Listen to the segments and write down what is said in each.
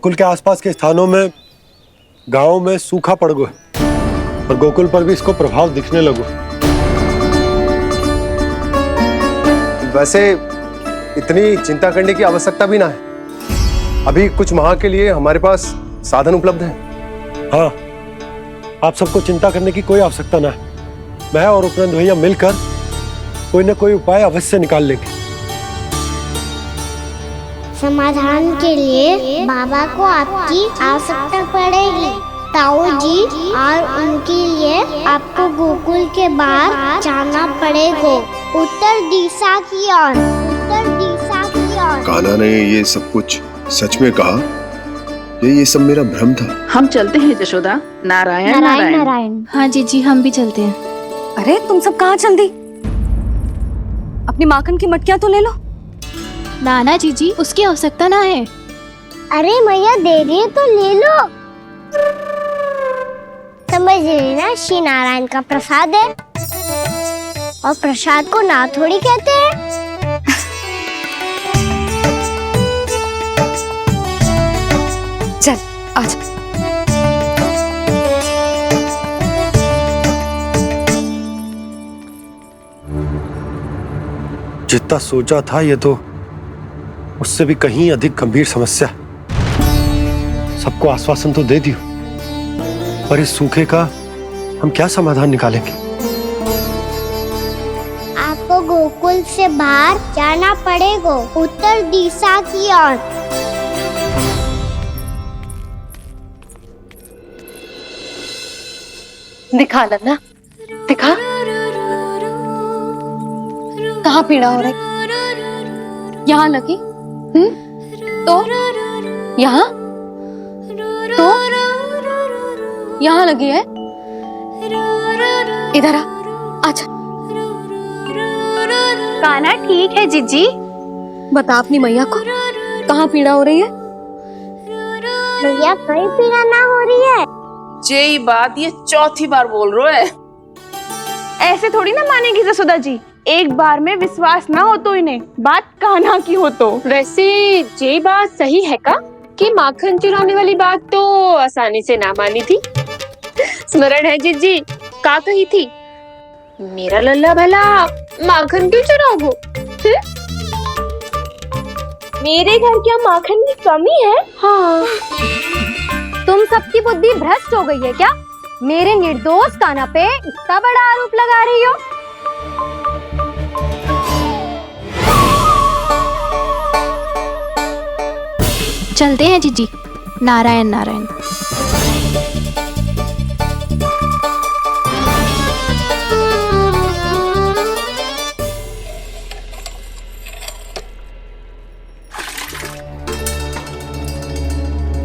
गोकुल के आसपास के स्थानों में, गांवों में सूखा पड़ गया और गोकुल पर भी इसको प्रभाव दिखने लगो। वैसे इतनी चिंता करने की आवश्यकता भी ना है। अभी कुछ माह के लिए हमारे पास साधन उपलब्ध हैं। हाँ, आप सबको चिंता करने की कोई आवश्यकता ना है। मैं और उपनंद भैया मिलकर कोई ना कोई उपाय अवश्य निकाल लेंगे। समाधान के लिए बाबा को आपकी आवश्यकता पड़ेगी। ताऊ जी और उनके लिए आपको गोकुल के बाहर जाना पड़ेगा, उत्तर दिशा की ओर, उत्तर दिशा की ओर। कान्हा ने ये सब कुछ सच में कहा? ये सब मेरा भ्रम था? हम चलते हैं यशोदा। नारायण नारायण नारायण। हाँ जी हम भी चलते हैं। अरे तुम सब कहाँ चल दी? अपनी माखन की मटकियाँ तो ले लो। नाना जी उसकी आवश्यकता ना है। अरे मैया दे रही है तो ले लो। समझ रही ना, श्री नारायण का प्रसाद है और प्रसाद को ना थोड़ी कहते हैं। चल आज। जितना सोचा था ये तो उससे भी कहीं अधिक गंभीर समस्या। सबको आश्वासन तो दे दियो, पर इस सूखे का हम क्या समाधान निकालेंगे? आपको गोकुल से बाहर जाना पड़ेगा, उत्तर दिशा की ओर। दिखा लन्ना, दिखा। कहाँ पीड़ा हो रही? यहाँ लगी? तो यहाँ? तो यहाँ लगी है? इधर आ, आजा। कान्हा ठीक है जीजी। बता अपनी मैया को कहाँ पीड़ा हो रही है? भैया कोई पीड़ा ना हो रही है। यही बात ये चौथी बार बोल रहे है। ऐसे थोड़ी ना मानेगी जसोदा जी। एक बार में विश्वास ना हो तो इन्हें, बात कान्हा की हो तो। वैसे ये बात सही है का कि माखन चुराने वाली बात तो आसानी से ना मानी थी। स्मरण है जीजी का कही थी, मेरा लल्ला भला माखन क्यों चुराओगो? मेरे घर क्या माखन की कमी है? हाँ। तुम सबकी बुद्धि भ्रष्ट हो गई है क्या? मेरे निर्दोष कान्हा पे इतना बड़ा आरोप लगा रही हो? चलते हैं जीजी। नारायण नारायण।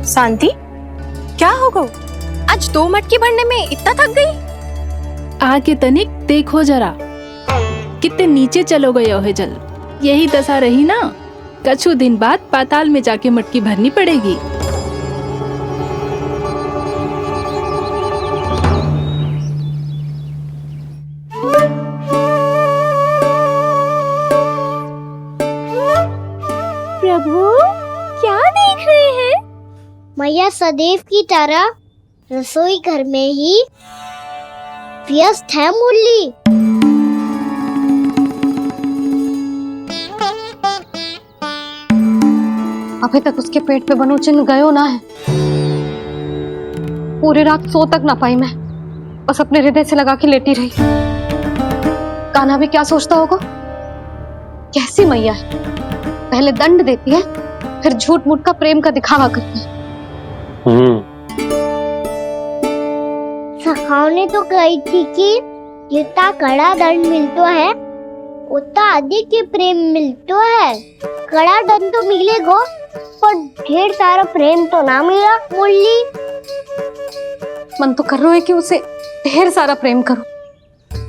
शांति, क्या हो गो? आज 2 मटकी भरने में इतना थक गई? आके तनिक देखो जरा, कितने नीचे चलो गए हो जल। यही दशा रही ना, कछु दिन बाद पाताल में जाके मटकी भरनी पड़ेगी। प्रभु क्या देख रहे हैं? मैया सदैव की तरह रसोई घर में ही व्यस्त है मुरली। अभी तक उसके पेट पे बनो चिन्ह गयो ना है। पूरी रात सो तक ना पाई मैं, बस अपने हृदय से लगा के लेटी रही। कान्हा भी क्या सोचता होगा? कैसी मैया है, पहले दंड देती है फिर झूठ मूठ का प्रेम का दिखावा करती है। सखाओ ने तो कही थी कि जितना कड़ा दंड मिलता है उतना अधिक ही प्रेम मिलता है। कड़ा दंड तो मिलेगा पर ढेर सारा प्रेम तो ना मिला मुरली। मन तो कर रहा है कि उसे ढेर सारा प्रेम करो,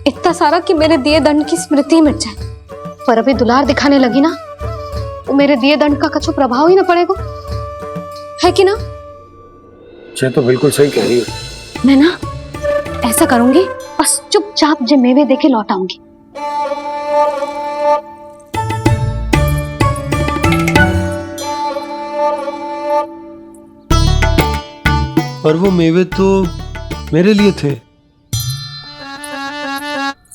इतना सारा कि मेरे दिए दंड की स्मृति मिट जाए। पर अभी दुलार दिखाने लगी ना, तो मेरे दिए दंड का कछु प्रभाव ही ना पड़ेगा, है कि ना? ये तो बिल्कुल सही कह रही हो। मैं ना ऐसा करूंगी, बस चुपचाप जे मेवे देके लौट आऊंगी। पर वो मेवे तो मेरे लिए थे।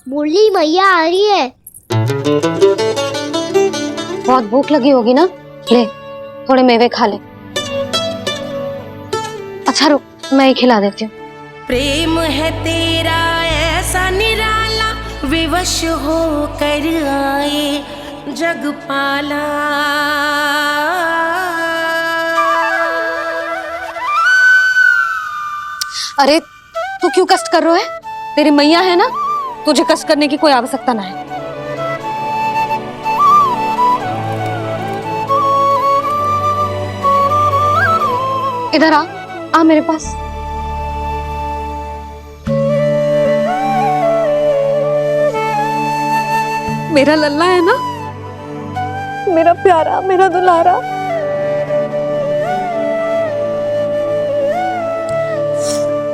बोली मैया आ रही है। बहुत भूख लगी होगी ना, ले थोड़े मेवे खा ले। अच्छा रुक, मैं ही खिला देती हूँ। प्रेम है तेरा ऐसा निराला, विवश हो कर आए जग पाला। अरे तू क्यों कष्ट कर रहा है? तेरी मैया है ना, तुझे कष्ट करने की कोई आवश्यकता ना है। इधर आ मेरे पास। मेरा लल्ला है ना, मेरा प्यारा, मेरा दुलारा।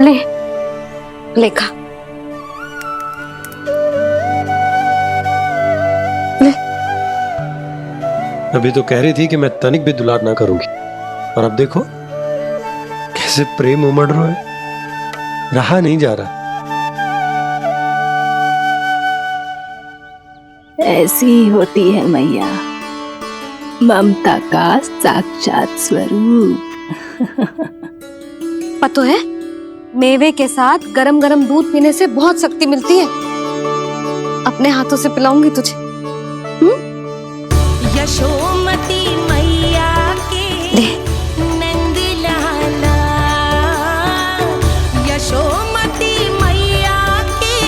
ले ले खा। ले। अभी तो कह रही थी कि मैं तनिक भी दुलार ना करूंगी, और अब देखो कैसे प्रेम उमड़ रहा है, रहा नहीं जा रहा। ऐसी ही होती है मैया, ममता का साक्षात स्वरूप। पता है, मेवे के साथ गरम गरम दूध पीने से बहुत शक्ति मिलती है। अपने हाथों से पिलाऊंगी तुझे। यशोमती मैया के नंद लाला, यशोमती मैया के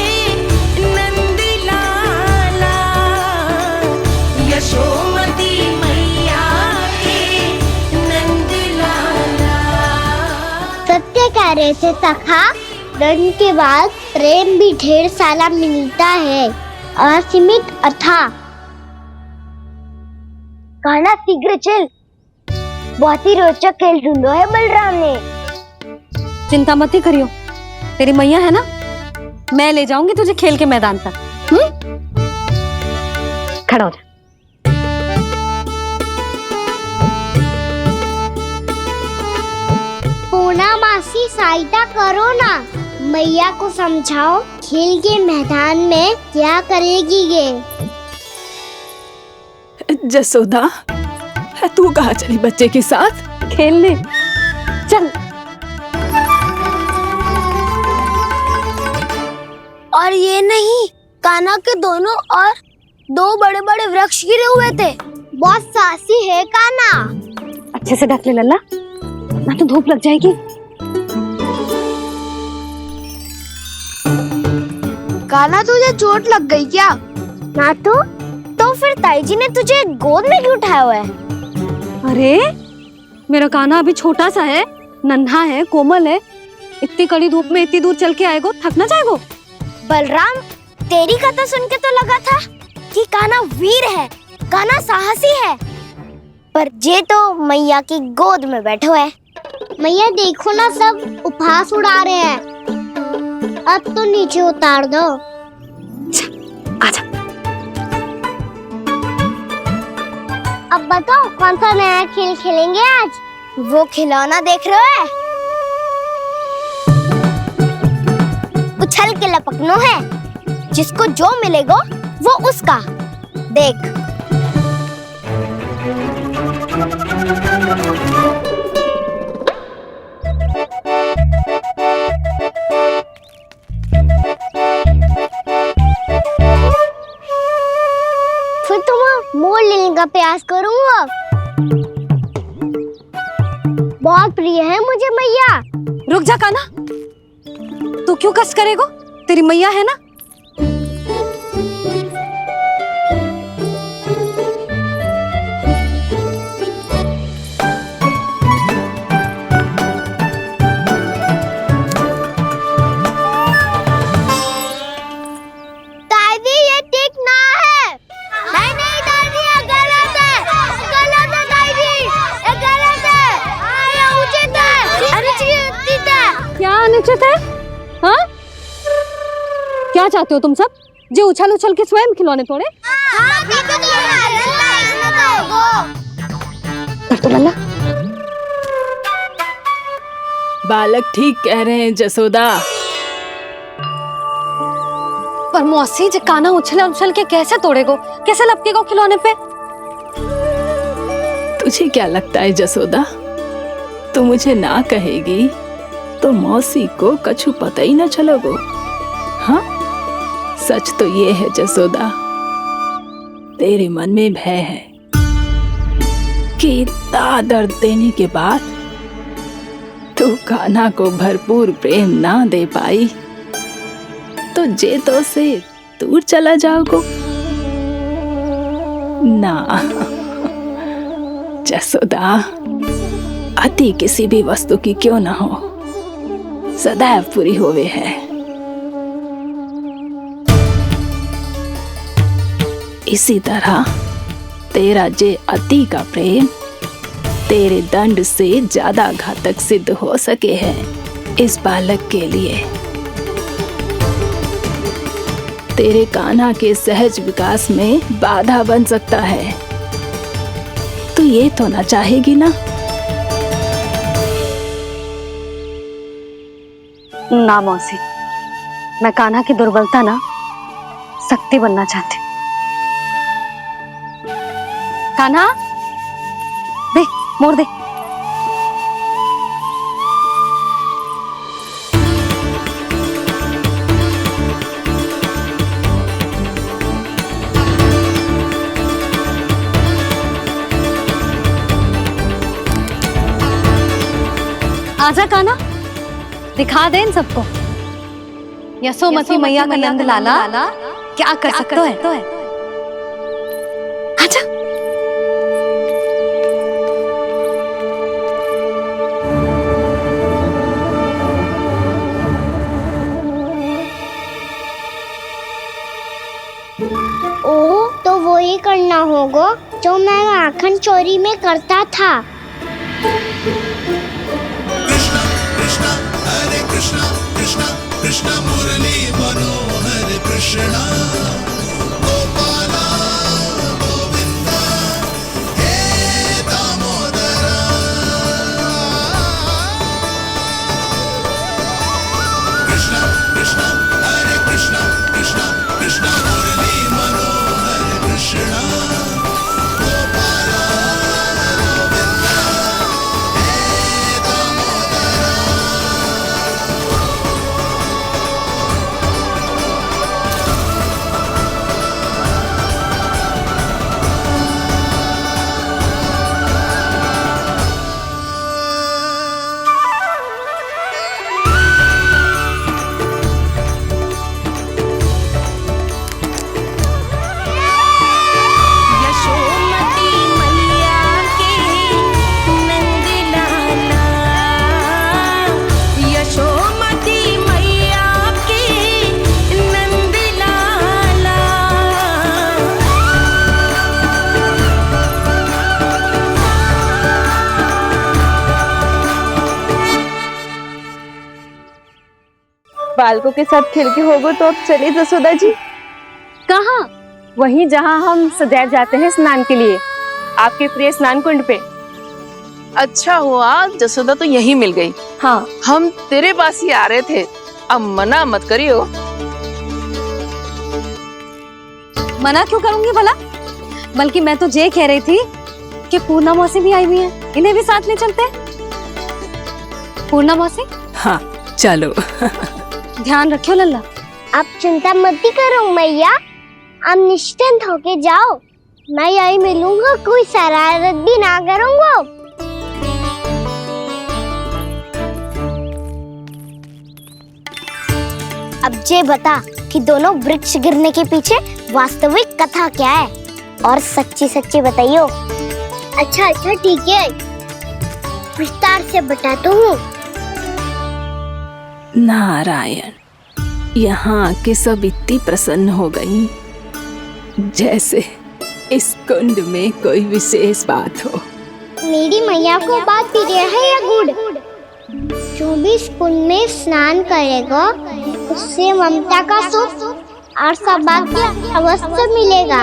नंद लाला, यशोमती मैया के नंद लाला। सत्य कह रहे थे सखा, धन के बाद प्रेम भी ढेर सारा मिलता है, असीमित अथाह। गाना शीघ्र चल, बहुत ही रोचक खेल ढूंढो है बलराम ने। चिंता मत ही करियो, तेरी मैया है ना, मैं ले जाऊंगी तुझे खेल के मैदान पर। खड़ा हो जा। पूना मासी सहायता करो ना, मैया को समझाओ खेल के मैदान में क्या करेगी ये। जसोदा, तू कहाँ चली बच्चे के साथ? खेलने चल। और ये नहीं, कान्हा के दोनों और दो बड़े बड़े वृक्ष गिरे हुए थे। बहुत साहसी है कान्हा। अच्छे से ढक ले लल्ला, ना तो धूप लग जाएगी। कान्हा तुझे चोट लग गई क्या? ना तो फिर ताई जी ने तुझे गोद में क्यों उठाया हुआ है? अरे मेरा कान्हा अभी छोटा सा है, नन्हा है, कोमल है। इतनी कड़ी धूप में इतनी दूर चल के आएगो, थक ना जाएगो। बलराम, तेरी कथा सुन के तो लगा था कि कान्हा वीर है, कान्हा साहसी है, पर ये तो मैया की गोद में बैठे हुए है। मैया देखो ना, सब उपहास उड़ा रहे हैं। अब तो नीचे उतार दो। आजा। अब बताओ कौन सा नया खेल खेलेंगे आज? वो खिलौना देख रहे हो? उछल के लपकनो है, जिसको जो मिलेगा वो उसका। देख। फिर तुम मोड़ लेने का प्रयास करूंगा। बहुत प्रिय है मुझे मैया। रुक जा कान्हा, तू क्यों कष्ट करेगो? तेरी मैया है ना। दादी ये ठीक ना है। नहीं दादी, ये गलत है। गलत है दादी, ये गलत है। ये उचित है, अनुचित है। क्या अनुचित है? हाँ? क्या चाहते हो तुम सब? जो उछल उछल के स्वयं खिलौने तोड़े? तो लल्ला, बालक ठीक कह रहे हैं जसोदा। पर मौसी जे काना उछल उछल के कैसे तोड़ेगो, कैसे लपकेगो खिलौने पे? तुझे क्या लगता है जसोदा, तू मुझे ना कहेगी तो मौसी को कछु पता ही न चलोगो। हाँ, सच तो ये है जसोदा, तेरे मन में भय है कि इतना दर्द देने के बाद तू कान्हा को भरपूर प्रेम ना दे पाई तो जेतो से दूर चला जाओगो ना। जसोदा, अति किसी भी वस्तु की क्यों ना हो, सदैव पूरी होवे है। इसी तरह तेरा जे अति का प्रेम तेरे दंड से ज्यादा घातक सिद्ध हो सके है इस बालक के लिए। तेरे कान्हा के सहज विकास में बाधा बन सकता है। तू ये तो ना चाहेगी ना? ना मौसी, मैं कान्हा की दुर्बलता ना शक्ति बनना चाहती। कान्हा, दे मोड़ दे। आजा कान्हा, दिखा दे इन सबको यशोमती मैया का नंद लाला क्या कर सकता है। आजा। ओ, तो वो ही करना होगा जो मैं माखन चोरी में करता था। कृष्ण मुरली मनोहर कृष्ण गोपाला गोविंदा हे दामोदरा। कृष्ण कृष्ण हरे कृष्ण कृष्ण कृष्ण मुरली मनोहर कृष्ण गोपाला गोविंदा हे दामोदरा। यशोमती मैया के नंद लाला, यशोमती मैया के नंद लाला। बालकों के साथ खेल के होगो तो अब चलिए जसोदा जी। कहाँ? वहीं जहाँ हम सदैव जाते हैं स्नान के लिए, आपके प्रिय स्नान कुंड पे। अच्छा हुआ जसोदा तो यहीं मिल गई। हाँ, हम तेरे पास ही आ रहे थे, अब मना मत करियो। मना क्यों करूंगी भला? बल्कि मैं तो ये कह रही थी कि पूर्णा मौसी भी आई हुई है, इन्हें भी साथ ले चलते हैं। पूर्णा मौसी, हाँ चलो। ध्यान रखियो लल्ला। आप चिंता मत करो मैया, आप निश्चिंत होके जाओ, मैं यही मिलूंगा, कोई शरारत भी ना करूंगा। अब ये बता कि दोनों वृक्ष गिरने के पीछे वास्तविक कथा क्या है, और सच्ची सच्ची बताइयो। अच्छा अच्छा ठीक है, विस्तार से बताता हूँ। नारायण, यहाँ के सब इतनी प्रसन्न हो गई जैसे इस कुंड में कोई विशेष बात हो। मेरी मैया को बात प्रिय है या गुड़? जो भी इस कुंड में स्नान करेगा उससे ममता का सुख और सौभाग्य अवश्य मिलेगा।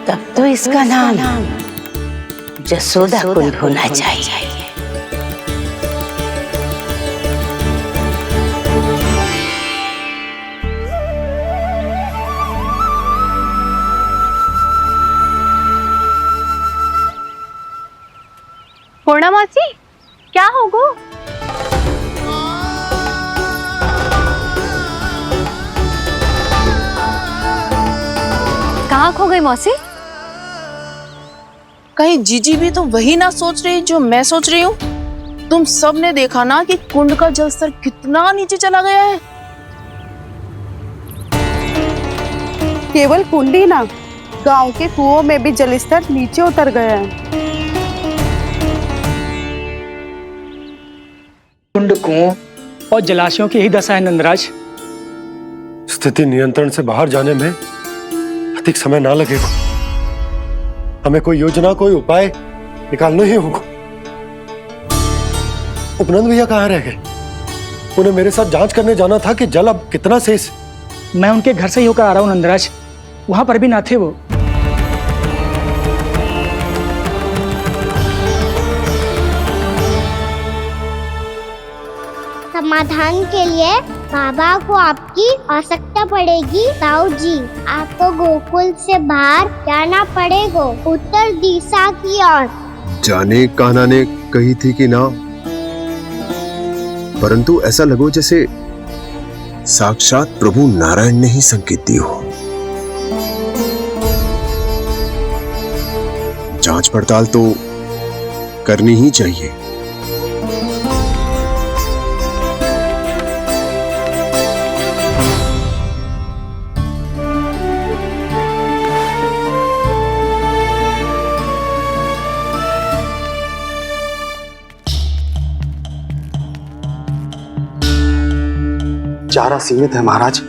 तब तो इसका नाम जसोदा कुंड होना चाहिए। पूर्णा मौसी, क्या होगो? कहाँ खो गई मौसी? कहीं जीजी भी तो वही ना सोच रही जो मैं सोच रही हूँ। तुम सब ने देखा ना कि कुंड का जलस्तर कितना नीचे चला गया है। केवल कुंड ही ना, गांव के कुओं में भी जलस्तर नीचे उतर गया है। कुंड, कुओं और जलाशयों की यही दशा है नंदराज। स्थिति नियंत्रण से बाहर जाने में अधिक समय ना लगेगा। हमें कोई योजना, कोई उपाय निकालना ही होगा। उपनंद भैया कहाँ रह गए? उन्हें मेरे साथ जांच करने जाना था कि जल अब कितना शेष। मैं उनके घर से ही होकर आ रहा हूँ नंदराज, वहां पर भी ना थे वो। समाधान के लिए बाबा को आपकी आवश्यकता पड़ेगी। ताऊ जी, आपको गोकुल से बाहर जाना पड़ेगा, उत्तर दिशा की ओर। जाने कान्हा ने कही थी कि ना, परंतु ऐसा लगो जैसे साक्षात प्रभु नारायण ने ही संकेत दी हो। जांच पड़ताल तो करनी ही चाहिए। चारा सीमित है महाराज,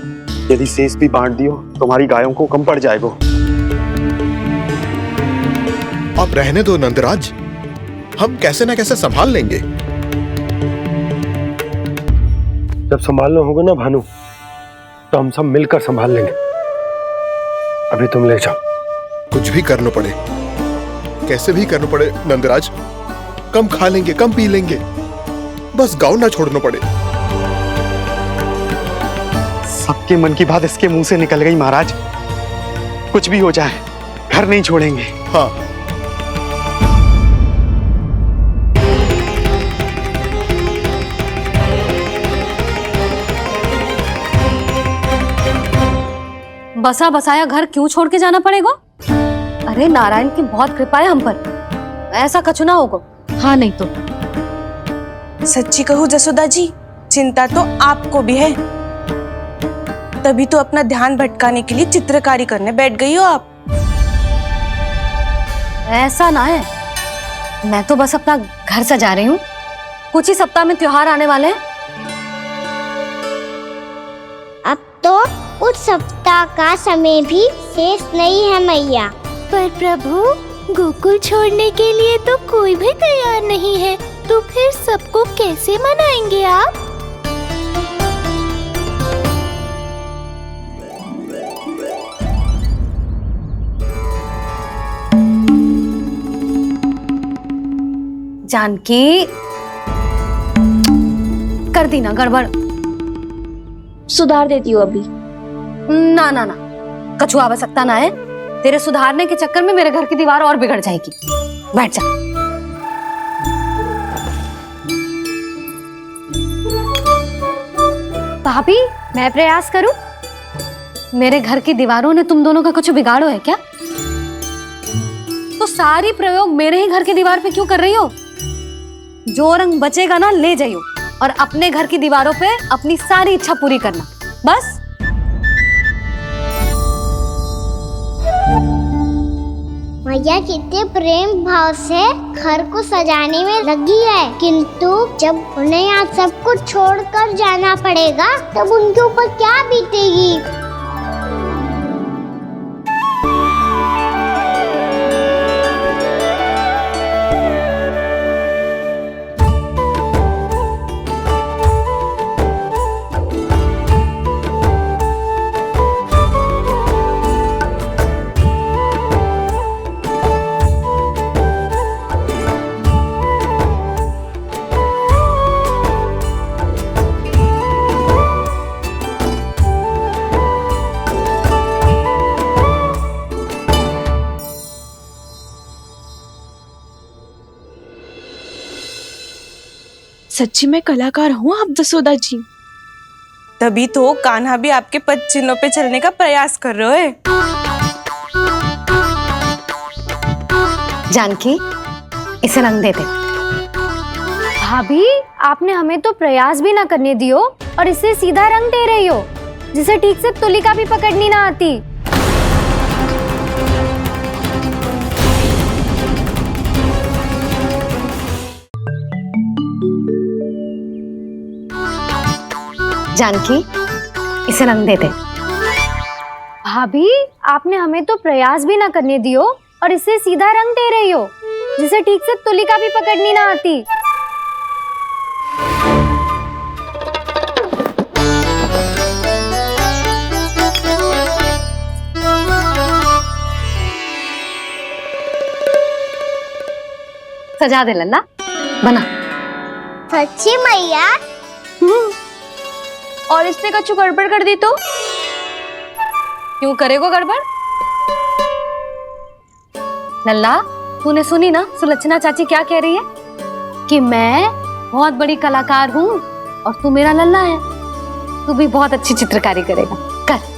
यदि शेष भी बांट दियो तो हमारी गायों को कम पड़ जाएगा। अब रहने दो नंदराज, हम कैसे ना कैसे संभाल लेंगे। जब संभालना होगा ना भानु, तो हम सब मिलकर संभाल लेंगे। अभी तुम ले जाओ। कुछ भी करना पड़े, कैसे भी करना पड़े नंदराज, कम खा लेंगे, कम पी लेंगे, बस गाँव ना छोड़ना पड़े। सबके मन की बात इसके मुंह से निकल गई महाराज। कुछ भी हो जाए, घर नहीं छोड़ेंगे। हाँ, बसा बसाया घर क्यों छोड़ के जाना पड़ेगा? अरे नारायण की बहुत कृपा है हम पर, ऐसा कछु ना होगा। हाँ नहीं तो सच्ची कहूँ जसोदा जी, चिंता तो आपको भी है, तभी तो अपना ध्यान भटकाने के लिए चित्रकारी करने बैठ गई हो आप। ऐसा ना है, मैं तो बस अपना घर सजा रही हूँ। कुछ ही सप्ताह में त्योहार आने वाले हैं। अब तो कुछ सप्ताह का समय भी शेष नहीं है मैया। पर प्रभु, गोकुल छोड़ने के लिए तो कोई भी तैयार नहीं है, तो फिर सबको कैसे मनाएंगे आप? जानकी, कर दी ना गड़बड़। सुधार देती हूँ अभी। ना ना ना, कछु आवश्यकता ना है। तेरे सुधारने के चक्कर में मेरे घर की दीवार और बिगड़ जाएगी। बैठ जा। भाभी, मैं प्रयास करूं? मेरे घर की दीवारों ने तुम दोनों का कुछ बिगाड़ो है क्या? तो सारी प्रयोग मेरे ही घर की दीवार पे क्यों कर रही हो? जो रंग बचेगा ना ले जाइयो, और अपने घर की दीवारों पे अपनी सारी इच्छा पूरी करना, बस। मैया कितने प्रेम भाव से घर को सजाने में लगी है, किंतु जब उन्हें यहाँ सब कुछ छोड़कर जाना पड़ेगा तब उनके ऊपर क्या बीतेगी। सच्ची में कलाकार हूँ आप जसोदा जी। तभी तो कान्हा भी आपके पद चिन्हों पे चलने का प्रयास कर रहे है। जानकी, इसे रंग दे दे। भाभी, आपने हमें तो प्रयास भी ना करने दियो और इसे सीधा रंग दे रही हो, जिसे ठीक से तुलिका भी पकड़नी ना आती। जानकी, इसे रंग दे दे। भाभी, आपने हमें तो प्रयास भी ना करने दियो और इसे सीधा रंग दे रही हो, जिसे ठीक से तुलिका भी पकड़नी ना आती। सजा दे लल्ला, बना। सच्ची मैया? और इसने कछु गड़बड़ कर दी तो? क्यों करेगो गड़बड़? लल्ला, तूने सुनी ना सुलक्षणा चाची क्या कह रही है? कि मैं बहुत बड़ी कलाकार हूँ और तू मेरा लल्ला है। तू भी बहुत अच्छी चित्रकारी करेगा, कर।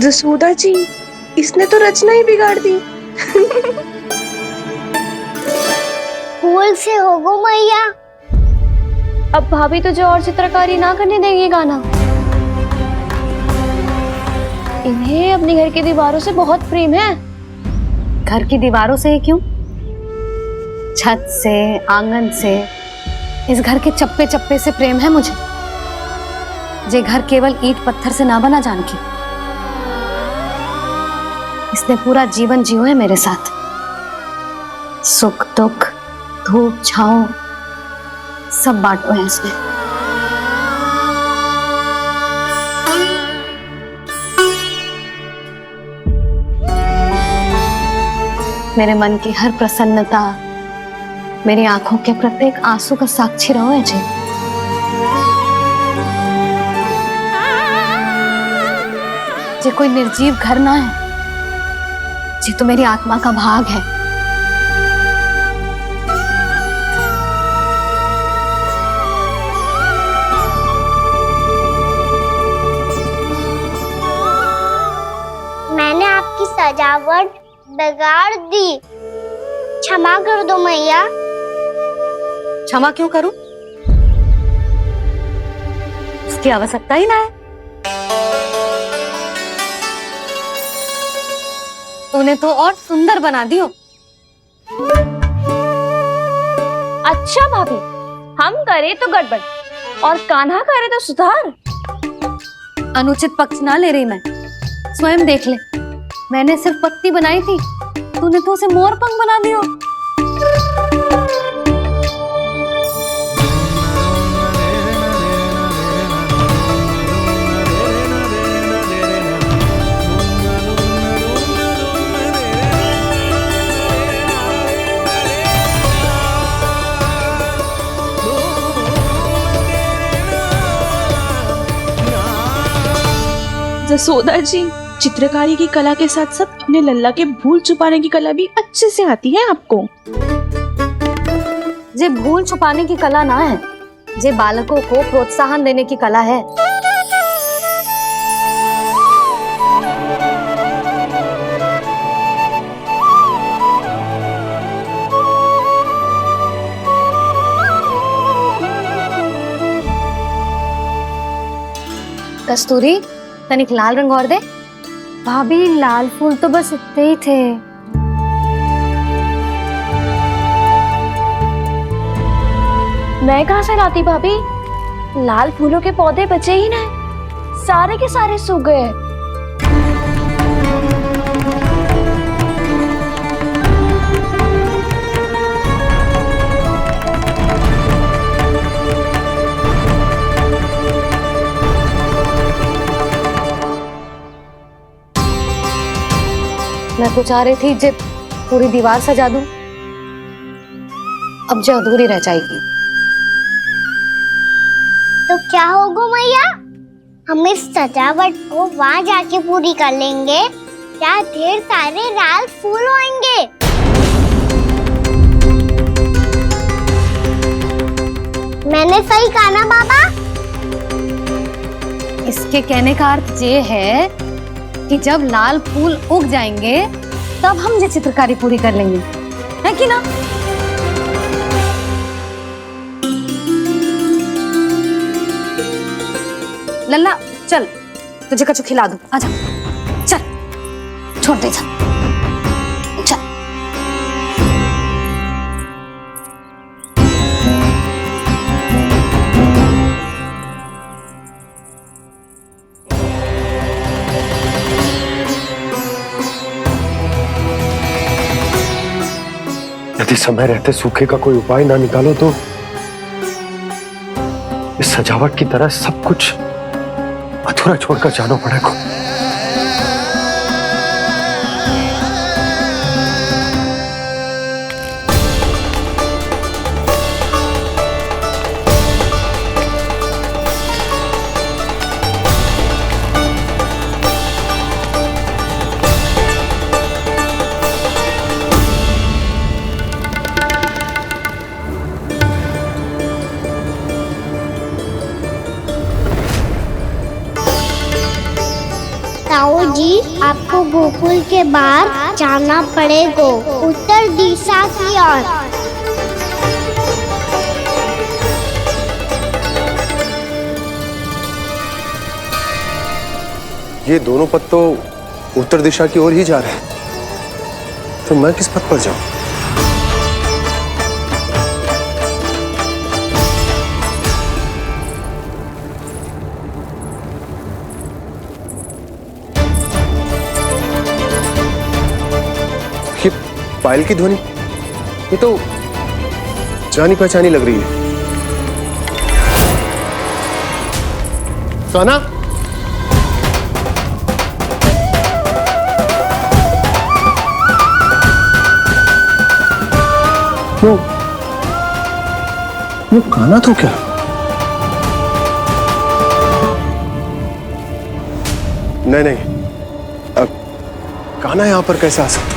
जसोदा जी, इसने तो रचना ही बिगाड़ दी। फूल से होगो मैया। अब भाभी तुझे और चित्रकारी ना करने देंगी गाना। इन्हें अपने घर की दीवारों से बहुत प्रेम है। घर की दीवारों से ही क्यों? छत से, आंगन से, इस घर के चप्पे चप्पे से प्रेम है मुझे। ये घर केवल ईंट पत्थर से ना बना जानकी। इसने पूरा जीवन जियो है मेरे साथ। सुख दुख, धूप छांव सब बांटो है इसने। मेरे मन की हर प्रसन्नता, मेरी आंखों के प्रत्येक आंसू का साक्षी रहो है जी। ये कोई निर्जीव घर ना है, ये तो मेरी आत्मा का भाग है। मैंने आपकी सजावट बिगाड़ दी, क्षमा कर दो मैया। क्षमा क्यों करूं? उसकी आवश्यकता ही ना है। तूने तो और सुंदर बना दियो। अच्छा भाभी, हम करे तो गड़बड़ और कान्हा करे तो सुधार। अनुचित पक्ष ना ले रही मैं, स्वयं देख ले। मैंने सिर्फ पत्ती बनाई थी, तूने तो उसे मोर पंख बना दियो। जसोदा जी, चित्रकारी की कला के साथ साथ अपने लल्ला के भूल छुपाने की कला भी अच्छे से आती है आपको। ये भूल छुपाने की कला ना है, ये बालकों को प्रोत्साहन देने की कला है। कस्तूरी, तनिक लाल रंग और दे। भाभी, लाल फूल तो बस इतने ही थे। मैं कहाँ से लाती भाभी? लाल फूलों के पौधे बचे ही ना, सारे के सारे सूख गए। मैं तो चाह रही थी जब पूरी दीवार सजा दूं, अब जो अधूरी रह जाएगी। तो क्या होगा मैया, हम इस सजावट को वहाँ जाके पूरी कर लेंगे, क्या ढेर सारे लाल फूल होंगे। मैंने सही कहा ना बाबा? इसके कहने का अर्थ ये है कि जब लाल फूल उग जाएंगे तब हम ये चित्रकारी पूरी कर लेंगे, है कि ना? लल्ला चल, तुझे कछु खिला दूं, आजा चल, छोड़ दे चल। यदि समय रहते सूखे का कोई उपाय ना निकालो तो इस सजावट की तरह सब कुछ अधूरा छोड़कर जाना पड़ेगा। ताऊ जी, आपको गोकुल के बाहर जाना पड़ेगा, उत्तर दिशा की ओर। ये दोनों पथ तो उत्तर दिशा की ओर ही जा रहे हैं, तो मैं किस पथ पर जाऊं? ये पायल की ध्वनि, ये तो जानी पहचानी लग रही है। कान्हा, वो कान्हा तो क्या? नहीं, कान्हा यहां पर कैसे आ सकता?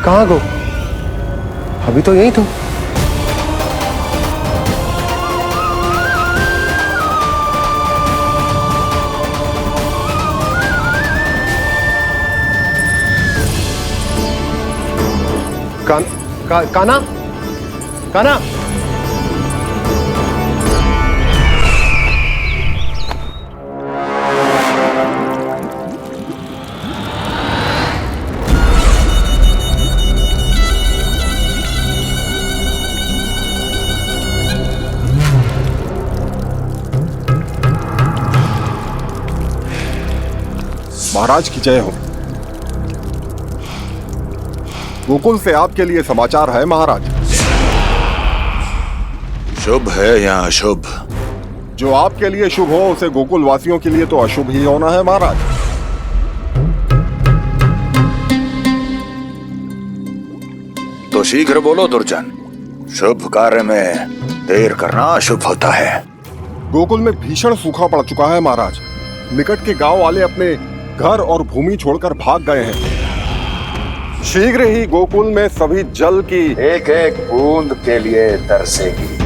कहाँ गो? अभी तो यही तो। कान्हा, कान्हा, महाराज की जय हो। गोकुल से आपके लिए समाचार है महाराज। शुभ है या अशुभ? जो आपके लिए शुभ हो उसे गोकुल वासियों के लिए तो अशुभ ही होना है महाराज। तो शीघ्र बोलो दुर्जन, शुभ कार्य में देर करना अशुभ होता है। गोकुल में भीषण सूखा पड़ चुका है महाराज। निकट के गांव वाले अपने घर और भूमि छोड़कर भाग गए हैं। शीघ्र ही गोकुल में सभी जल की एक एक बूंद के लिए तरसेगी।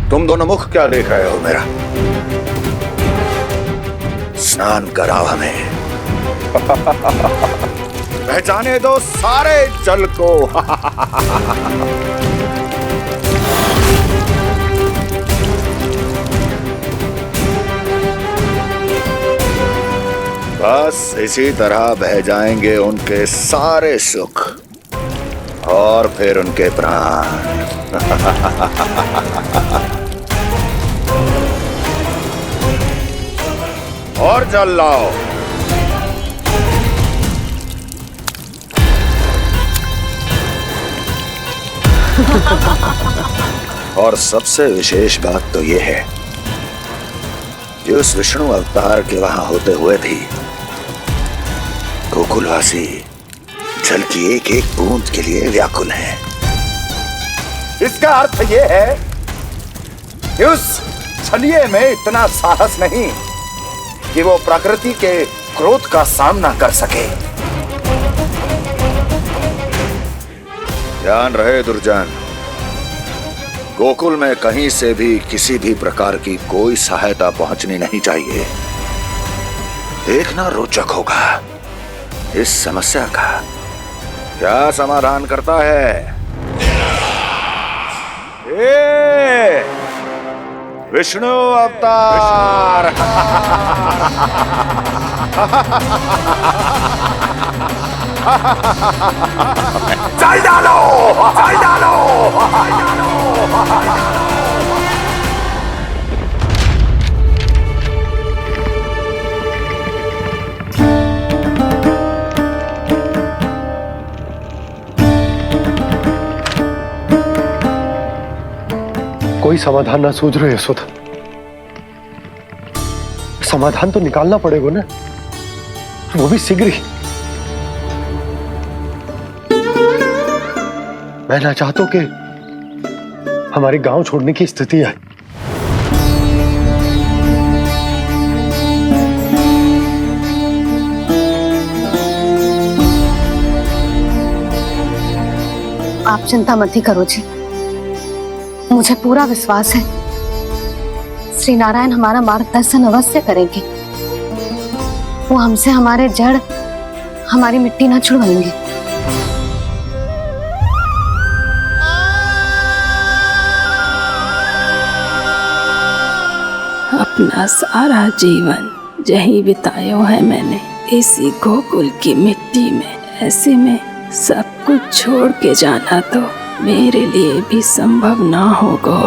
तुम दोनों मुख क्या देख रहे हो मेरा? स्नान कराओ हमें। बह जाने दो सारे जल को। बस इसी तरह बह जाएंगे उनके सारे सुख और फिर उनके प्राण। और जल लाओ। और सबसे विशेष बात तो यह है कि उस विष्णु अवतार के वहां होते हुए भी गोकुलवासी जल की एक एक बूंद के लिए व्याकुल हैं। इसका अर्थ यह है कि उस छलिए में इतना साहस नहीं कि वो प्रकृति के क्रोध का सामना कर सके। ध्यान रहे दुर्जन, गोकुल में कहीं से भी किसी भी प्रकार की कोई सहायता पहुंचनी नहीं चाहिए। देखना रोचक होगा इस समस्या का क्या समाधान करता है। ए, विष्णु अवतार। चल डालो, चल डालो। कोई समाधान ना सूझ रहे यशोदा। समाधान तो निकालना पड़ेगा ना, वो भी शीघ्र ही। मैं ना चाहता हूं कि हमारे गांव छोड़ने की स्थिति आए। आप चिंता मत ही करो जी, मुझे पूरा विश्वास है श्री नारायण हमारा मार्गदर्शन अवश्य करेंगे। वो हमसे हमारे जड़, हमारी मिट्टी ना छुड़वाएंगे। अपना सारा जीवन यही बिताया है मैंने, इसी गोकुल की मिट्टी में। ऐसे में सब कुछ छोड़ के जाना तो मेरे लिए भी संभव ना होगा।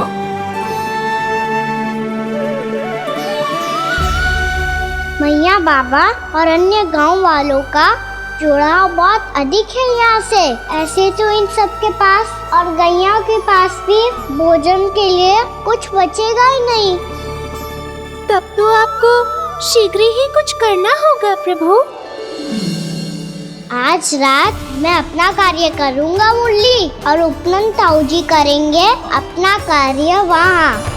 मैया, बाबा और अन्य गांव वालों का जुड़ाव बहुत अधिक है यहाँ से। ऐसे तो इन सब के पास और गैया के पास भी भोजन के लिए कुछ बचेगा ही नहीं। तब तो आपको शीघ्र ही कुछ करना होगा प्रभु। आज रात मैं अपना कार्य करूँगा मुरली, और उपनंद ताऊ जी करेंगे अपना कार्य वहाँ।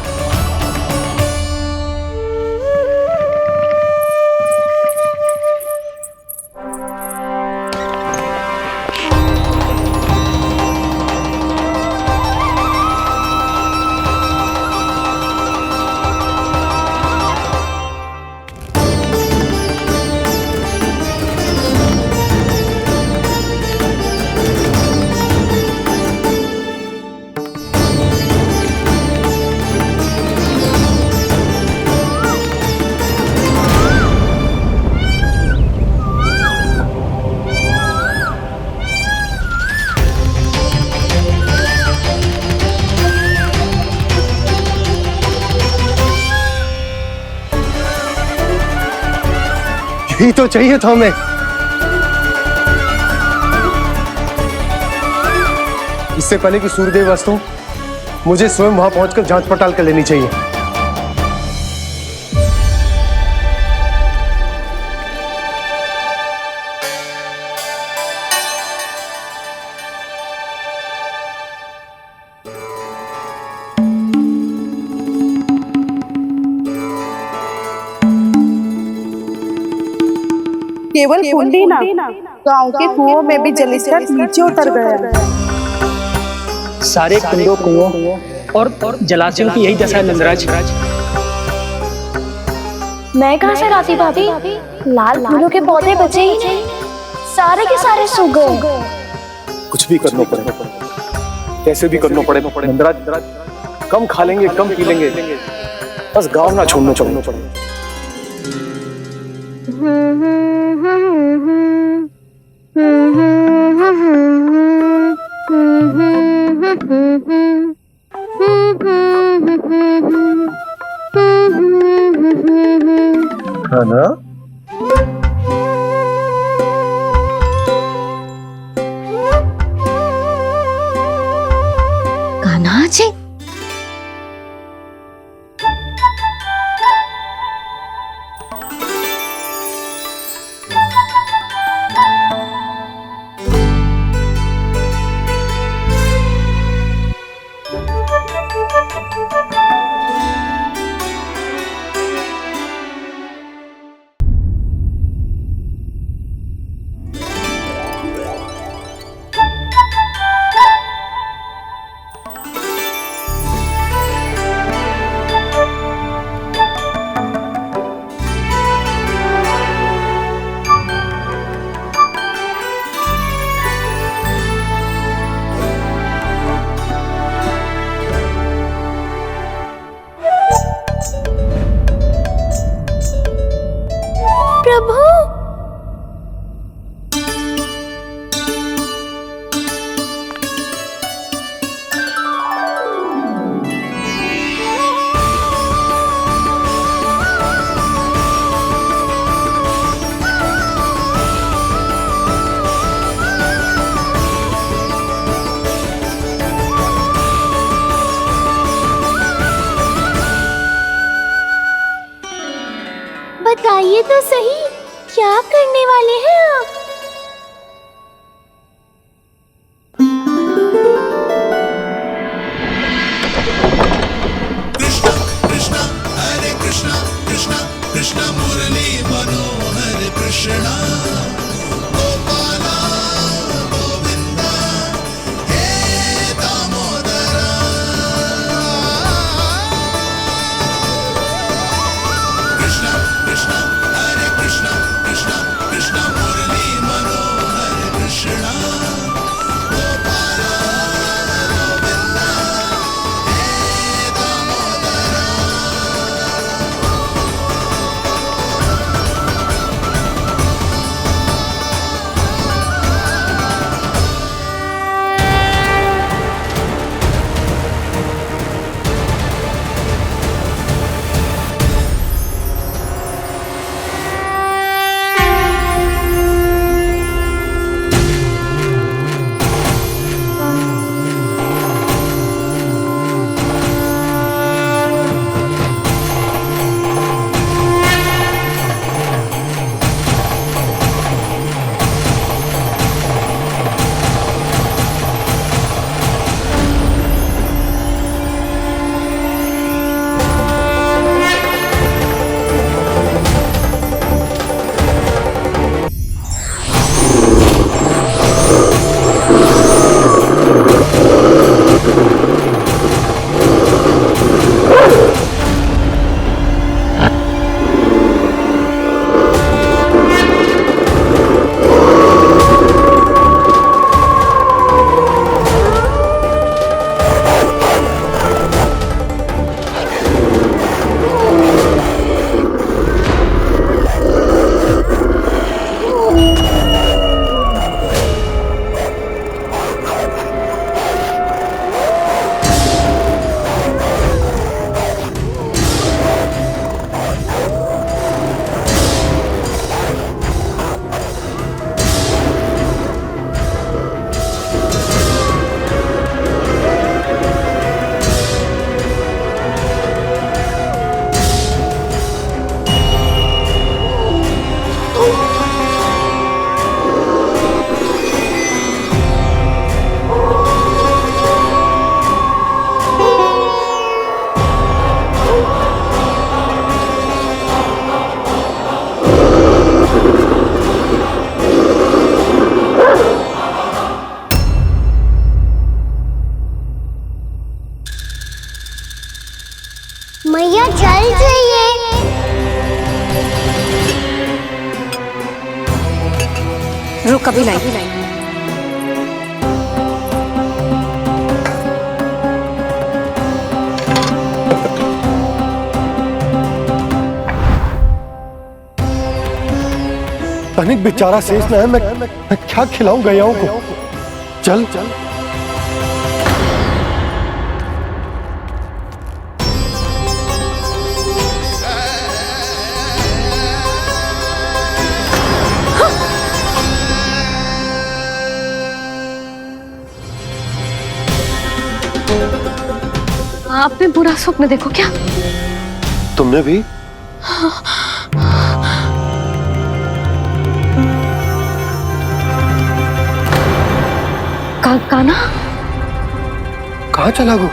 यही तो चाहिए था हमें। इससे पहले कि सूर्यदेव अस्त हो, मुझे स्वयं वहां पहुंचकर जांच पड़ताल कर लेनी चाहिए। केवल कुंडी ना, गांव के कुओं में भी जलस्तर नीचे उतर गया। सारे कुंडों, कुओं और जलाशयों की यही दशा है नंदराज। मैं कहाँ से लाती भाभी? लाल फूलों के पौधे बचे ही नहीं, सारे के सारे सो गए। कुछ भी करना पड़ेगा, कैसे भी करना पड़ेगा नंदराज। कम खा लेंगे, कम पी लेंगे, बस गांव ना छोड़ना पड़ेगा। है ना? कान्हा जी, प्रभु, बताइए तो सही, क्या करने वाले हैं आप? Krishna, Krishna, कभी लाई। तनिक बेचारा शेष न है, मैं क्या खिलाऊं गयाओं को। चल चल आपने बुरा स्वप्न देखो क्या? तुमने भी? काना कहाँ चला गो?